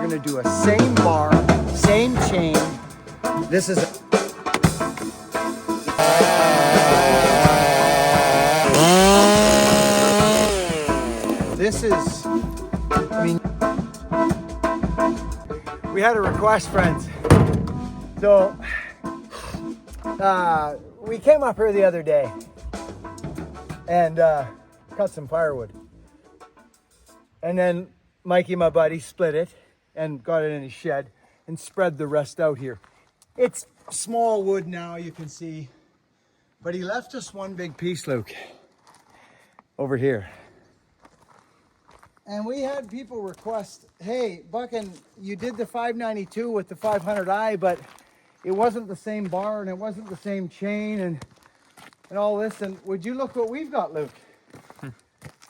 gonna do a same bar, same chain. This is I mean, we had a request, friends. So, we came up here the other day and cut some firewood. And then Mikey, my buddy, split it and got it in his shed and spread the rest out here. It's small wood now, you can see. But he left us one big piece, Luke, over here. And we had people request, hey, Buckin, you did the 592 with the 500i, but it wasn't the same bar and it wasn't the same chain and all this. And would you look what we've got, Luke?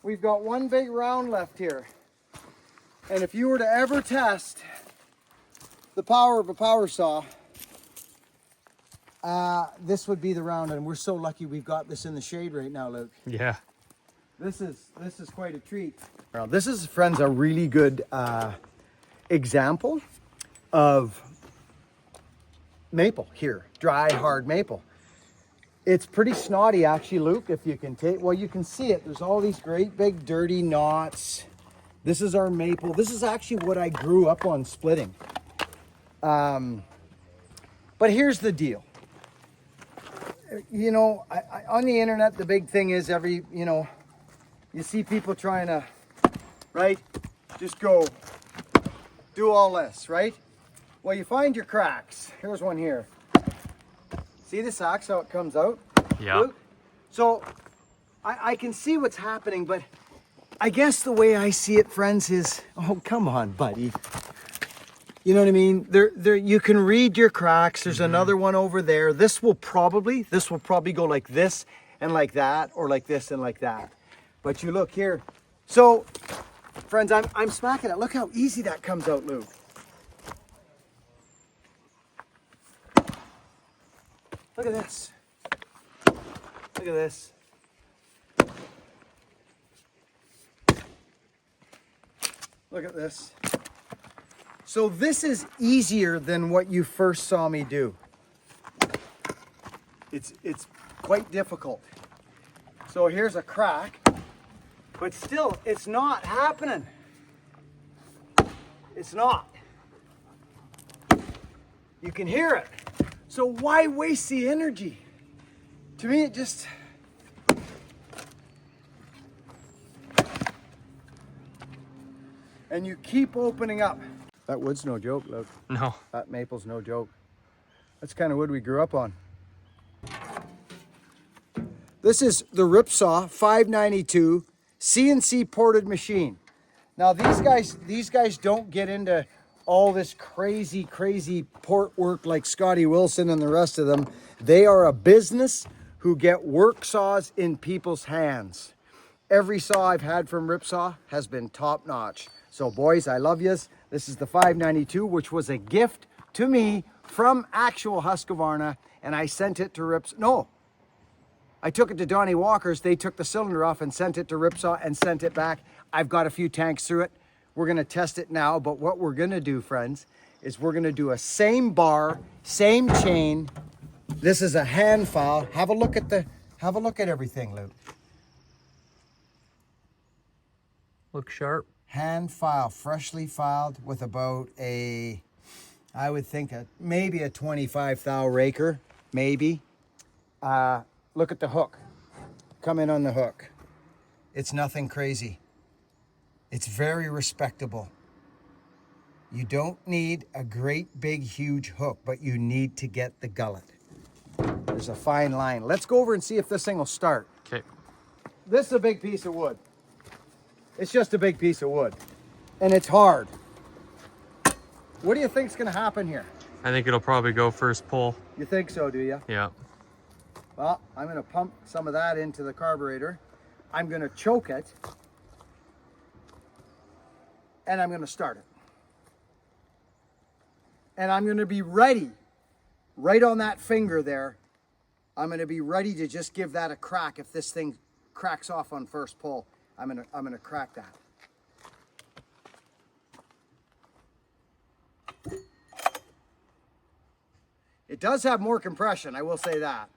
We've got one big round left here. And if you were to ever test the power of a power saw, this would be the round. And we're so lucky we've got this in the shade right now, Luke. Yeah. This is quite a treat. Now, this is, friends, a really good example of maple here, dry, hard maple. It's pretty snotty, actually, Luke, if you can take, well, you can see it. There's all these great big dirty knots. This is our maple. This is actually what I grew up on splitting. But here's the deal. You know, on the internet, the big thing is you see people trying to, right, just go do all this, right? Well, you find your cracks. Here's one here. See the sacks, how it comes out? Yeah. Luke? So I can see what's happening, but I guess the way I see it, friends, is, oh, come on, buddy. You know what I mean? There, you can read your cracks. There's another one over there. This will probably go like this and like that, or like this and like that. But you look here. So, friends, I'm smacking it. Look how easy that comes out, Luke. Look at this. Look at this. Look at this. So this is easier than what you first saw me do. It's quite difficult. So here's a crack, but still it's not happening. It's not. You can hear it. So why waste the energy? To me, it just... And you keep opening up. That wood's no joke, Luke. No. That maple's no joke. That's the kind of wood we grew up on. This is the Ripsaw 592 CNC ported machine. Now these guys don't get into all this crazy port work like Scotty Wilson and the rest of them. They are a business who get work saws in people's hands. Every saw I've had from Ripsaw has been top notch. So boys, I love yous. This is the 592, which was a gift to me from actual Husqvarna, and I sent it to Ripsaw. No, I took it to Donnie Walker's. They took the cylinder off and sent it to Ripsaw and sent it back. I've got a few tanks through it. We're gonna test it now, but what we're gonna do, friends, is we're gonna do a same bar, same chain. This is a hand file. Have a look at everything, Luke. Look sharp. Hand file, freshly filed with about a, I would think maybe a 25 thou raker, maybe. Look at the hook. Come in on the hook. It's nothing crazy. It's very respectable. You don't need a great big huge hook, but you need to get the gullet. There's a fine line. Let's go over and see if this thing will start. Okay. This is a big piece of wood. It's just a big piece of wood. And it's hard. What do you think's gonna happen here? I think it'll probably go first pull. You think so, do you? Yeah. Well, I'm gonna pump some of that into the carburetor. I'm gonna choke it. And I'm gonna start it. And I'm gonna be ready, right on that finger there. I'm gonna be ready to just give that a crack if this thing cracks off on first pull. I'm gonna crack that. It does have more compression, I will say that.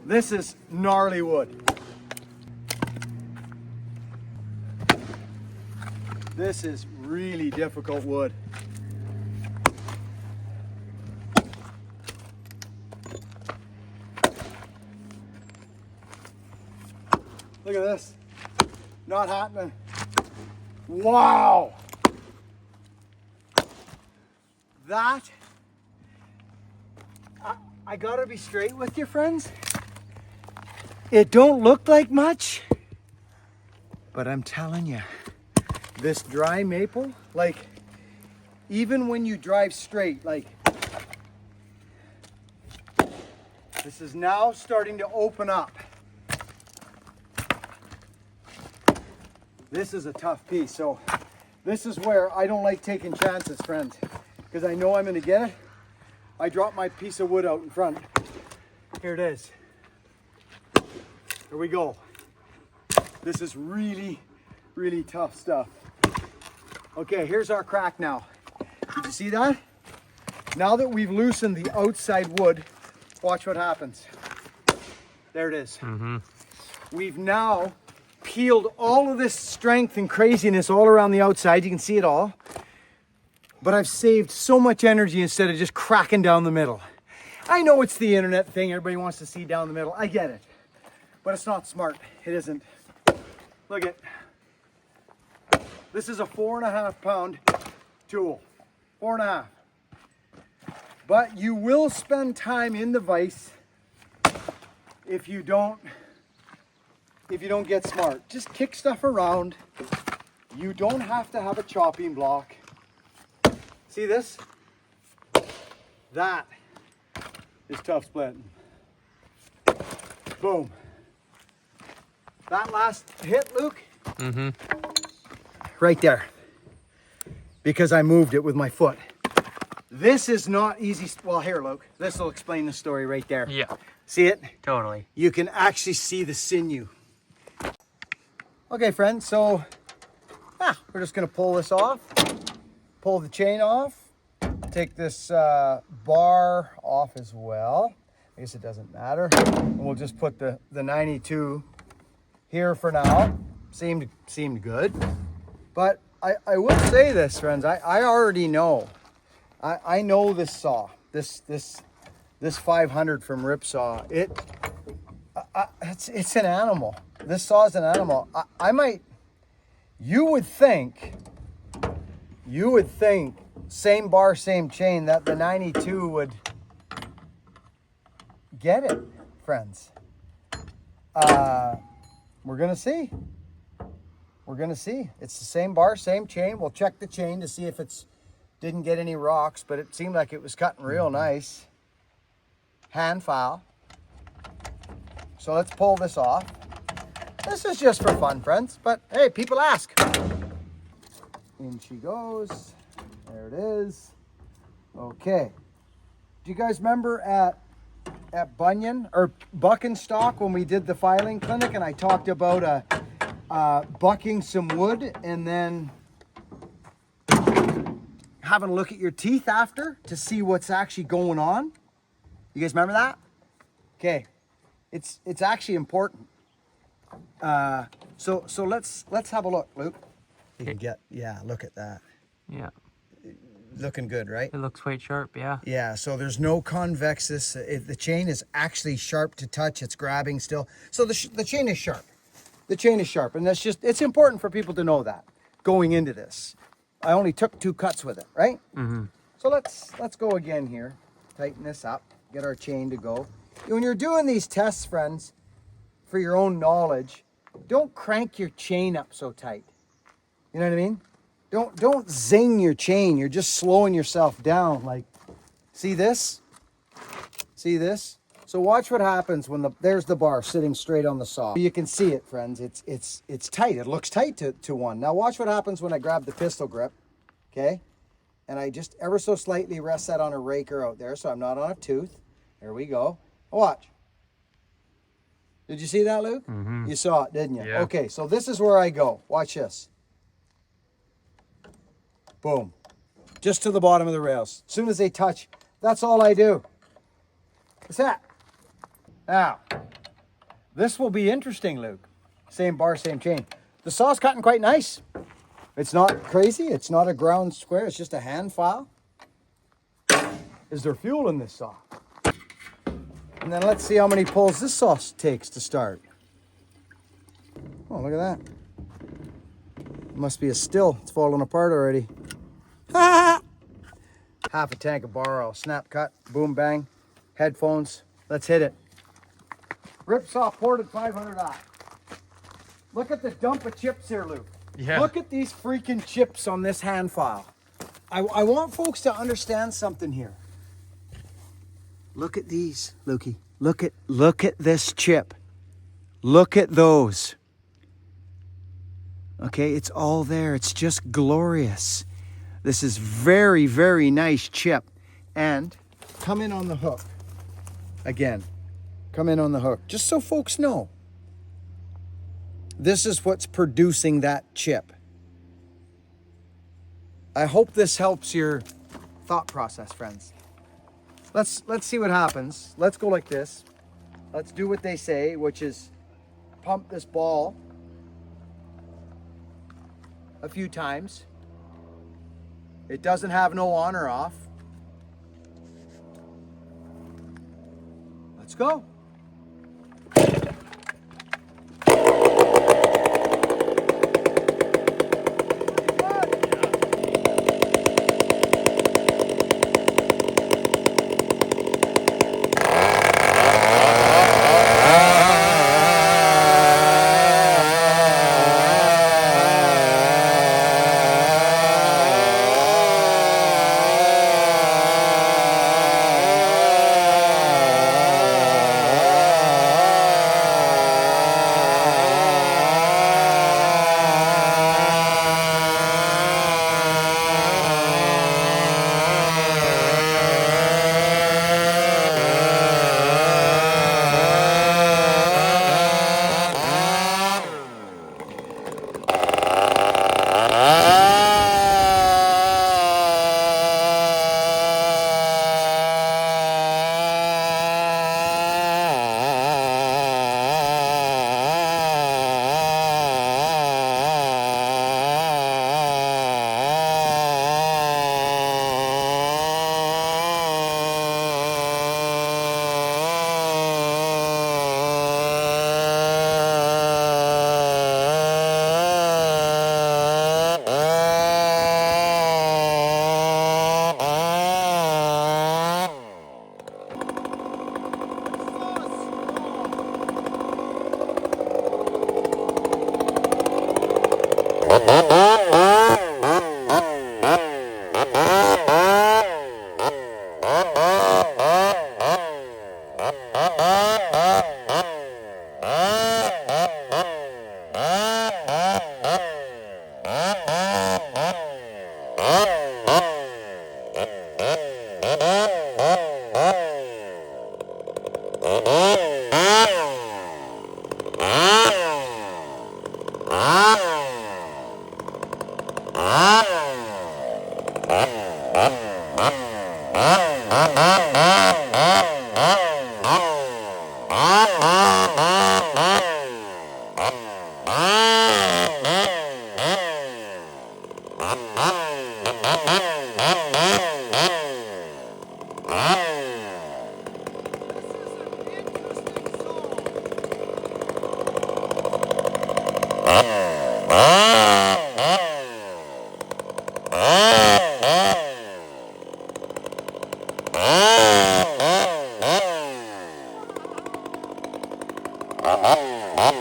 This is gnarly wood. This is really difficult wood. Look at this. Not happening. Wow. That, I gotta be straight with you, friends. It don't look like much, but I'm telling you, this dry maple, like, even when you drive straight, like, this is now starting to open up. This is a tough piece, so this is where I don't like taking chances, friends, because I know I'm gonna get it. I drop my piece of wood out in front. Here it is. Here we go. This is really, really tough stuff. Okay, here's our crack now. Did you see that? Now that we've loosened the outside wood, watch what happens. There it is. We've now peeled all of this strength and craziness all around the outside. You can see it all. But I've saved so much energy instead of just cracking down the middle. I know it's the internet thing. Everybody wants to see down the middle. I get it. But it's not smart. It isn't. Look at. This is a 4.5 pound tool. 4.5. But you will spend time in the vise if you don't get smart. Just kick stuff around. You don't have to have a chopping block. See this? That is tough splitting. Boom. That last hit, Luke? Right there. Because I moved it with my foot. This is not easy. Well, here, Luke. This will explain the story right there. Yeah. See it? Totally. You can actually see the sinew. Okay, friends, so we're just gonna pull this off. Pull the chain off. Take this bar off as well. I guess it doesn't matter. And we'll just put the 92 here for now. Seemed good. But I will say this, friends. I already know. I know this saw. This 500 from Ripsaw. It's an animal. This saw is an animal. You would think, same bar, same chain, that the 92 would get it, friends. We're gonna see. We're gonna see. It's the same bar, same chain. We'll check the chain to see if it's didn't get any rocks, but it seemed like it was cutting real nice. Hand file. So let's pull this off. This is just for fun, friends, but hey, people ask. In she goes. There it is. Okay. Do you guys remember at Bunyan or Buck and Stock when we did the filing clinic and I talked about bucking some wood and then having a look at your teeth after to see what's actually going on? You guys remember that? Okay. It's actually important. So let's have a look, Luke. You can get, yeah, look at that. Yeah. Looking good, right? It looks quite sharp, yeah. Yeah, so there's no convexus. The chain is actually sharp to touch. It's grabbing still. So the chain is sharp. The chain is sharp, and it's important for people to know that going into this. I only took 2 cuts with it, right? Mm-hmm. So let's go again here. Tighten this up, get our chain to go. When you're doing these tests, friends, for your own knowledge, don't crank your chain up so tight. You know what I mean? Don't zing your chain. You're just slowing yourself down. Like, see this? See this? So watch what happens when there's the bar sitting straight on the saw. You can see it, friends. It's tight. It looks tight to one. Now watch what happens when I grab the pistol grip, okay? And I just ever so slightly rest that on a raker out there so I'm not on a tooth. There we go. Watch. Did you see that, Luke? Mm-hmm. You saw it, didn't you? Yeah. Okay, so this is where I go. Watch this. Boom. Just to the bottom of the rails. As soon as they touch, that's all I do. What's that? Now, this will be interesting, Luke. Same bar, same chain. The saw's cutting quite nice. It's not crazy. It's not a ground square. It's just a hand file. Is there fuel in this saw? And then let's see how many pulls this saw takes to start. Oh, look at that. It must be a Stihl. It's falling apart already. Half a tank of bar oil. Snap cut. Boom bang. Headphones. Let's hit it. Ripsaw ported 500i. Look at the dump of chips here, Luke. Yeah. Look at these freaking chips on this hand file. I want folks to understand something here. Look at these, Lukey. Look at this chip. Look at those. Okay, it's all there. It's just glorious. This is very, very nice chip. And come in on the hook. Again, come in on the hook. Just so folks know. This is what's producing that chip. I hope this helps your thought process, friends. Let's see what happens. Let's go like this. Let's do what they say, which is pump this ball a few times. It doesn't have no on or off. Let's go. I'm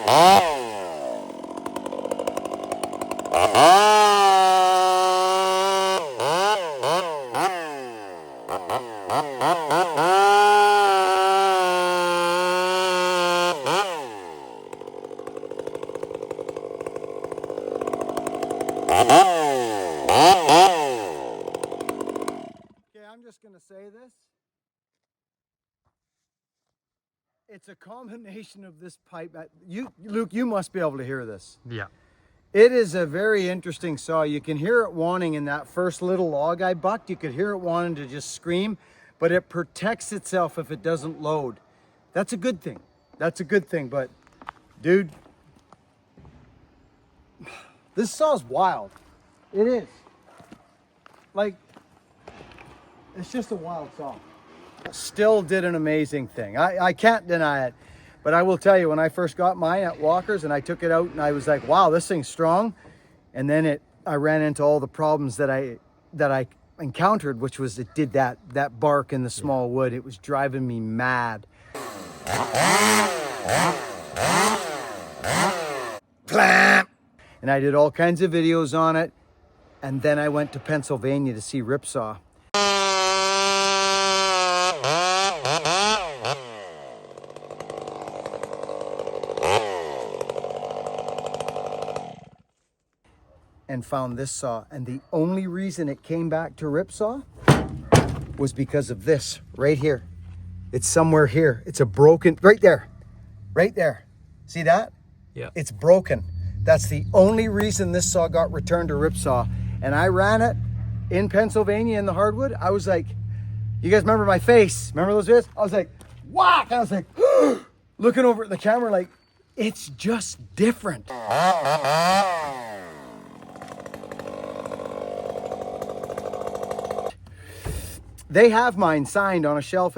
just going to say this. It's a combination of this pipe. Luke, you must be able to hear this. Yeah. It is a very interesting saw. You can hear it wanting in that first little log I bucked. You could hear it wanting to just scream, but it protects itself if it doesn't load. That's a good thing. That's a good thing. But dude, this saw's wild. It is. Like, it's just a wild saw. Still did an amazing thing. I can't deny it. But I will tell you, when I first got mine at Walker's and I took it out and I was like, wow, this thing's strong. And then I ran into all the problems that I encountered, which was it did that bark in the small wood. It was driving me mad. And I did all kinds of videos on it. And then I went to Pennsylvania to see Ripsaw. And found this saw, and the only reason it came back to Ripsaw was because of this right here. It's somewhere here. It's a broken, right there. See that? Yeah. It's broken. That's the only reason this saw got returned to Ripsaw. And I ran it in Pennsylvania in the hardwood. I was like, you guys remember my face? Remember those videos? I was like, whack! I was like, looking over at the camera like, it's just different. They have mine signed on a shelf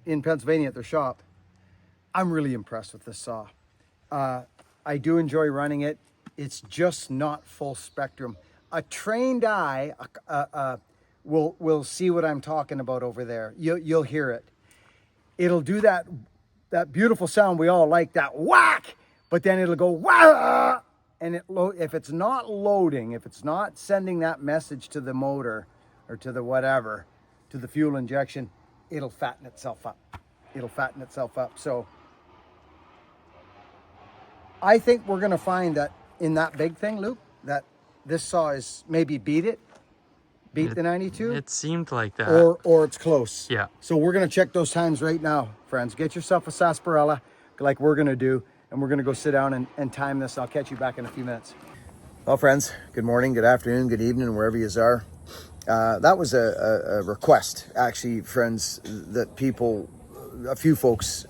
in Pennsylvania at their shop. I'm really impressed with this saw. I do enjoy running it. It's just not full spectrum. A trained eye will see what I'm talking about over there. You'll hear it. It'll do that beautiful sound we all like, that whack, but then it'll go wah, and if it's not loading, if it's not sending that message to the motor or to the whatever, to the fuel injection, it'll fatten itself up. So I think we're going to find that in that big thing, Luke, that this saw is maybe beat the 92. It seemed like that. Or it's close. Yeah. So we're going to check those times right now, friends. Get yourself a sarsaparilla like we're going to do, and we're going to go sit down and time this. I'll catch you back in a few minutes. Well, friends, good morning, good afternoon, good evening, wherever you are. That was a request, actually, friends, that a few folks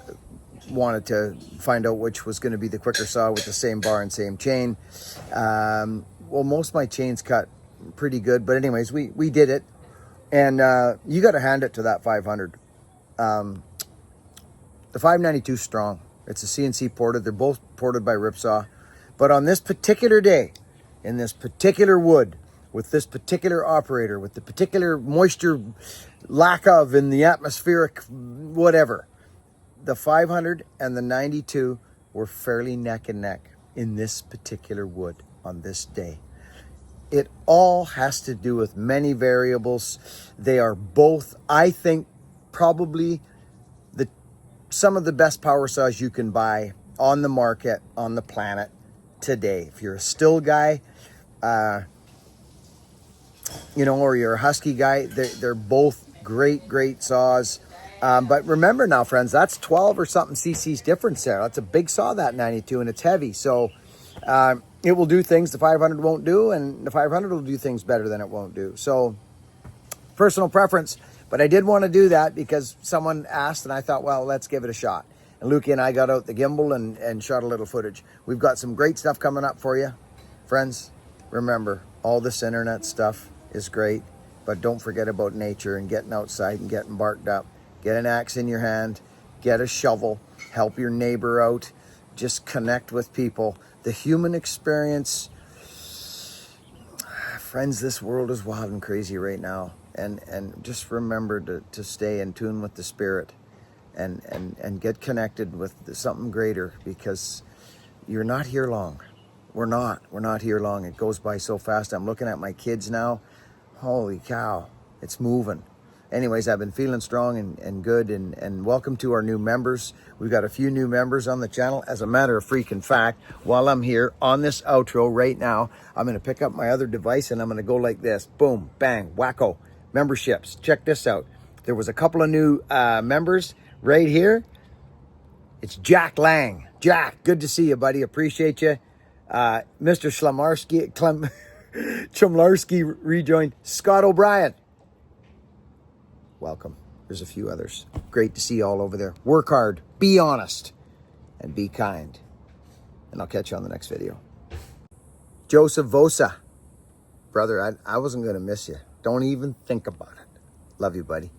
wanted to find out which was going to be the quicker saw with the same bar and same chain. Well, most of my chains cut pretty good, but anyways, we did it, and you got to hand it to that 500. The 592 is strong. It's a CNC ported. They're both ported by Ripsaw, but on this particular day, in this particular wood, with this particular operator, with the particular moisture lack of in the atmospheric whatever, the 500 and the 92 were fairly neck and neck in this particular wood on this day. It all has to do with many variables. They are both, I think, probably some of the best power saws you can buy on the market, on the planet today. If you're a Stihl guy, or you're a Husky guy, they're both great saws. But remember now, friends, that's 12 or something cc's difference there. That's a big saw, that 92, and it's heavy. So it will do things the 500 won't do, and the 500 will do things better than it won't do. So personal preference, but I did want to do that because someone asked, and I thought, well, let's give it a shot. And Lukey and I got out the gimbal and shot a little footage. We've got some great stuff coming up for you. Friends, remember, all this internet stuff is great, but don't forget about nature and getting outside and getting barked up. Get an axe in your hand, get a shovel, help your neighbor out, just connect with people. The human experience, friends, this world is wild and crazy right now. And just remember to stay in tune with the spirit and get connected with something greater, because you're not here long. We're not here long. It goes by so fast. I'm looking at my kids now. Holy cow, it's moving. Anyways, I've been feeling strong and good, and welcome to our new members. We've got a few new members on the channel. As a matter of freaking fact, while I'm here on this outro right now, I'm gonna pick up my other device and I'm gonna go like this. Boom, bang, wacko. Memberships, check this out. There was a couple of new members right here. It's Jack Lang. Jack, good to see you, buddy. Appreciate you. Mr. Chumlarski rejoined. Scott O'Brien. Welcome. There's a few others. Great to see you all over there. Work hard, be honest, and be kind. And I'll catch you on the next video. Joseph Vosa. Brother, I wasn't going to miss you. Don't even think about it. Love you, buddy.